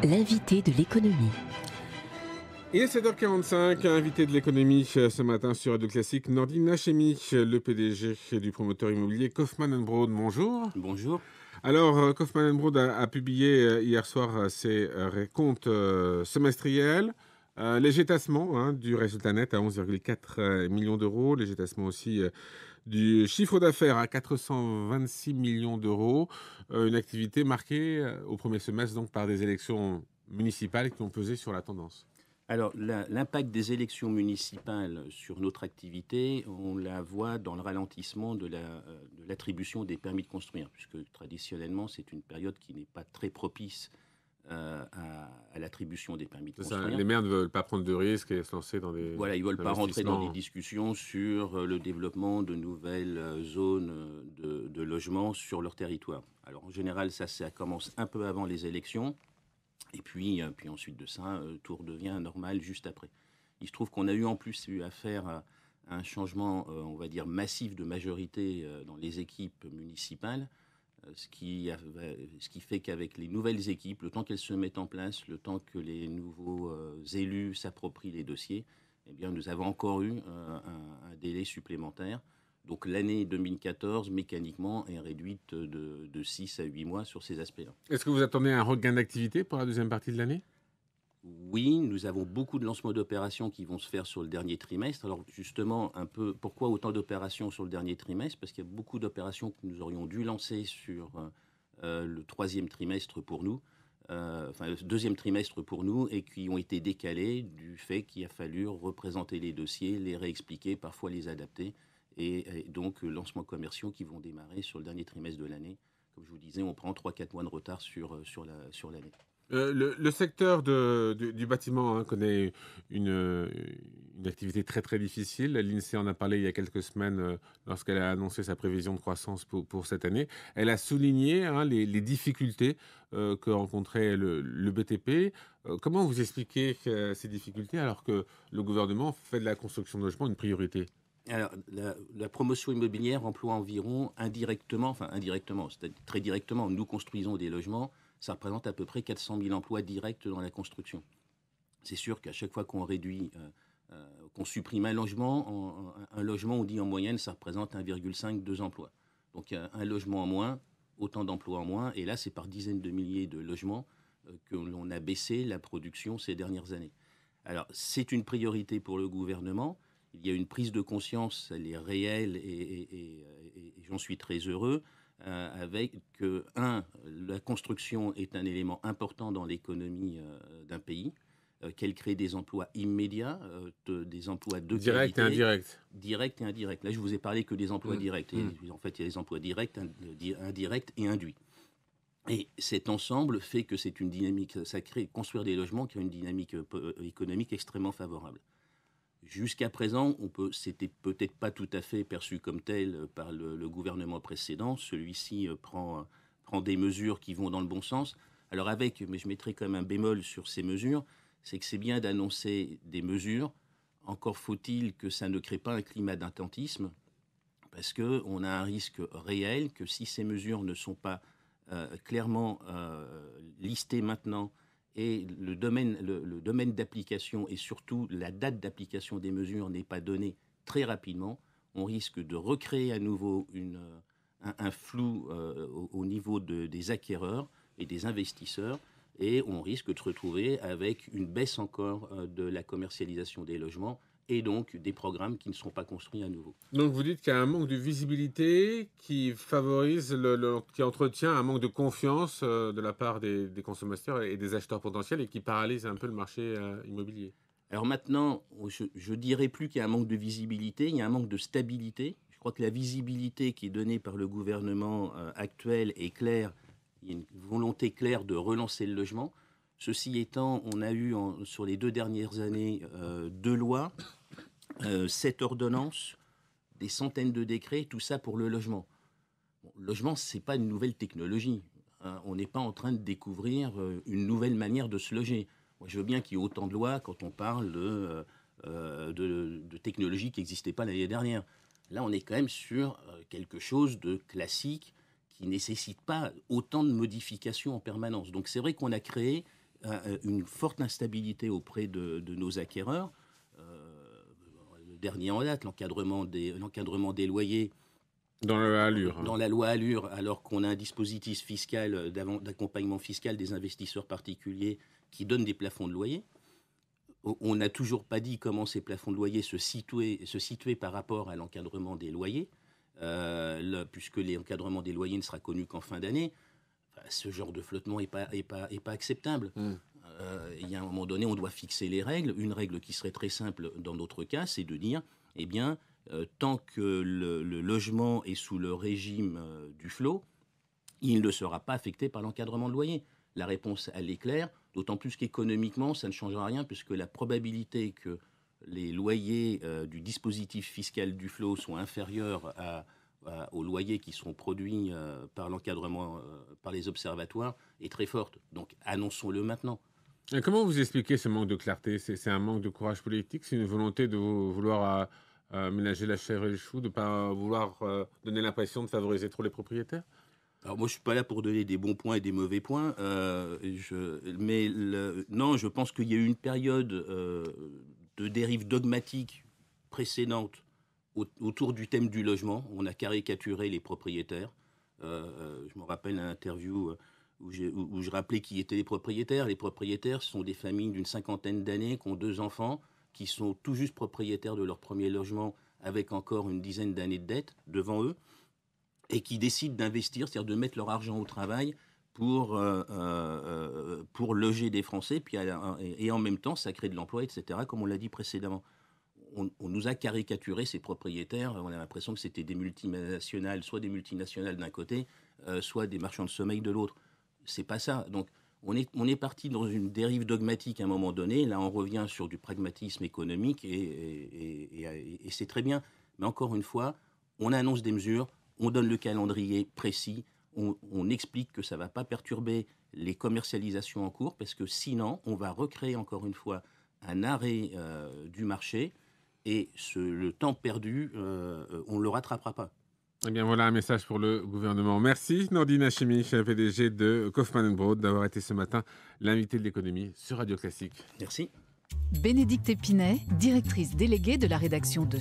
L'invité de l'économie. Il est 7h45, invité de l'économie ce matin sur Radio Classique, Nordine Hachemi, le PDG du promoteur immobilier Kaufmann & Broad. Bonjour. Bonjour. Alors, Kaufmann & Broad a publié hier soir ses comptes semestriels. Léger tassement du résultat net à 11,4 millions d'euros. Léger tassement aussi du chiffre d'affaires à 426 millions d'euros. Une activité marquée au premier semestre donc par des élections municipales qui ont pesé sur la tendance. Alors, l'impact des élections municipales sur notre activité, on la voit dans le ralentissement de l'attribution des permis de construire, puisque traditionnellement, c'est une période qui n'est pas très propice à l'attribution des permis de construire. Les maires ne veulent pas prendre de risques et se lancer dans des Voilà, ils ne veulent pas rentrer dans des discussions sur le développement de nouvelles zones de logement sur leur territoire. Alors, en général, ça commence un peu avant les élections. Et puis ensuite de ça, tout redevient normal juste après. Il se trouve qu'on a eu en plus affaire à un changement, on va dire, massif de majorité dans les équipes municipales, ce qui fait qu'avec les nouvelles équipes, le temps qu'elles se mettent en place, le temps que les nouveaux élus s'approprient les dossiers, eh bien, nous avons encore eu un délai supplémentaire. Donc l'année 2014, mécaniquement, est réduite de 6 à 8 mois sur ces aspects-là. Est-ce que vous attendez un regain d'activité pour la deuxième partie de l'année ? Oui, nous avons beaucoup de lancements d'opérations qui vont se faire sur le dernier trimestre. Alors justement, un peu, pourquoi autant d'opérations sur le dernier trimestre ? Parce qu'il y a beaucoup d'opérations que nous aurions dû lancer sur le troisième trimestre pour nous, le deuxième trimestre pour nous, et qui ont été décalées du fait qu'il a fallu représenter les dossiers, les réexpliquer, parfois les adapter. Et donc, lancements commerciaux qui vont démarrer sur le dernier trimestre de l'année. Comme je vous disais, on prend 3-4 mois de retard sur l'année. Le secteur du bâtiment connaît une activité très très difficile. L'INSEE en a parlé il y a quelques semaines lorsqu'elle a annoncé sa prévision de croissance pour cette année. Elle a souligné les difficultés que rencontrait le BTP. Comment vous expliquez ces difficultés alors que le gouvernement fait de la construction de logements une priorité ? Alors, la promotion immobilière emploie environ indirectement, c'est-à-dire très directement, nous construisons des logements, ça représente à peu près 400 000 emplois directs dans la construction. C'est sûr qu'à chaque fois qu'on réduit, qu'on supprime un logement, on dit en moyenne, ça représente 1,5-2 emplois. Donc un logement en moins, autant d'emplois en moins, et là c'est par dizaines de milliers de logements que l'on a baissé la production ces dernières années. Alors c'est une priorité pour le gouvernement. Il y a une prise de conscience, elle est réelle et j'en suis très heureux, avec que, la construction est un élément important dans l'économie d'un pays, qu'elle crée des emplois immédiats, des emplois de direct qualité. Et indirect. Direct et indirect. Là, je vous ai parlé que des emplois directs. Et, en fait, il y a des emplois directs, indirects et induits. Et cet ensemble fait que c'est une dynamique, ça crée, construire des logements qui ont une dynamique économique extrêmement favorable. Jusqu'à présent, c'était peut-être pas tout à fait perçu comme tel par le gouvernement précédent. Celui-ci prend des mesures qui vont dans le bon sens. Alors mais je mettrai quand même un bémol sur ces mesures, c'est que c'est bien d'annoncer des mesures. Encore faut-il que ça ne crée pas un climat d'attentisme, parce qu'on a un risque réel que si ces mesures ne sont pas clairement listées maintenant, et le domaine d'application et surtout la date d'application des mesures n'est pas donnée très rapidement, on risque de recréer à nouveau un flou au niveau des acquéreurs et des investisseurs, et on risque de se retrouver avec une baisse encore de la commercialisation des logements et donc des programmes qui ne seront pas construits à nouveau. Donc vous dites qu'il y a un manque de visibilité qui favorise, qui entretient un manque de confiance de la part des consommateurs et des acheteurs potentiels et qui paralyse un peu le marché immobilier. Alors maintenant, je ne dirais plus qu'il y a un manque de visibilité, il y a un manque de stabilité. Je crois que la visibilité qui est donnée par le gouvernement actuel est claire. Il y a une volonté claire de relancer le logement. Ceci étant, on a eu sur les 2 dernières années 2 lois, 7 ordonnances, des centaines de décrets, tout ça pour le logement. Bon, le logement, ce n'est pas une nouvelle technologie. On n'est pas en train de découvrir une nouvelle manière de se loger. Moi, je veux bien qu'il y ait autant de lois quand on parle de technologies qui n'existaient pas l'année dernière. Là, on est quand même sur quelque chose de classique qui ne nécessite pas autant de modifications en permanence. Donc c'est vrai qu'on a créé une forte instabilité auprès de nos acquéreurs. Le dernier en date, l'encadrement des loyers. Dans la loi Allure. Dans la loi Allure, alors qu'on a un dispositif fiscal d'accompagnement fiscal des investisseurs particuliers qui donne des plafonds de loyer. On n'a toujours pas dit comment ces plafonds de loyer se situaient par rapport à l'encadrement des loyers, puisque l'encadrement des loyers ne sera connu qu'en fin d'année. Enfin, ce genre de flottement n'est pas acceptable. Il y a un moment donné, on doit fixer les règles. Une règle qui serait très simple dans notre cas, c'est de dire, eh bien, tant que le logement est sous le régime du flot, il ne sera pas affecté par l'encadrement de loyer. La réponse, elle est claire, d'autant plus qu'économiquement, ça ne changera rien, puisque la probabilité que les loyers du dispositif fiscal du flot soient inférieurs aux loyers qui seront produits par l'encadrement, par les observatoires, est très forte. Donc, annonçons-le maintenant. Et comment vous expliquez ce manque de clarté? C'est un manque de courage politique? C'est une volonté de vouloir ménager la chèvre et le chou, de ne pas vouloir donner l'impression de favoriser trop les propriétaires? Alors moi, je ne suis pas là pour donner des bons points et des mauvais points, mais non, je pense qu'il y a eu une période de dérive dogmatique précédente autour du thème du logement. On a caricaturé les propriétaires. Je me rappelle une interview où je rappelais qui étaient les propriétaires. Les propriétaires sont des familles d'une 50aine d'années qui ont 2 enfants, qui sont tout juste propriétaires de leur premier logement avec encore une dizaine d'années de dette devant eux, et qui décident d'investir, c'est-à-dire de mettre leur argent au travail pour loger des Français, et en même temps, ça crée de l'emploi, etc., comme on l'a dit précédemment. On nous a caricaturé ces propriétaires, on a l'impression que c'était des multinationales, soit des multinationales d'un côté, soit des marchands de sommeil de l'autre. C'est pas ça. Donc, on est parti dans une dérive dogmatique à un moment donné. Là, on revient sur du pragmatisme économique, et c'est très bien. Mais encore une fois, on annonce des mesures, on donne le calendrier précis, on explique que ça ne va pas perturber les commercialisations en cours, parce que sinon, on va recréer encore une fois un arrêt du marché, et le temps perdu, on ne le rattrapera pas. Eh bien, voilà un message pour le gouvernement. Merci Nordine Hachemi, chef PDG de Kaufmann & Broad, d'avoir été ce matin l'invité de l'économie sur Radio Classique. Merci. Bénédicte Épinay, directrice déléguée de la rédaction de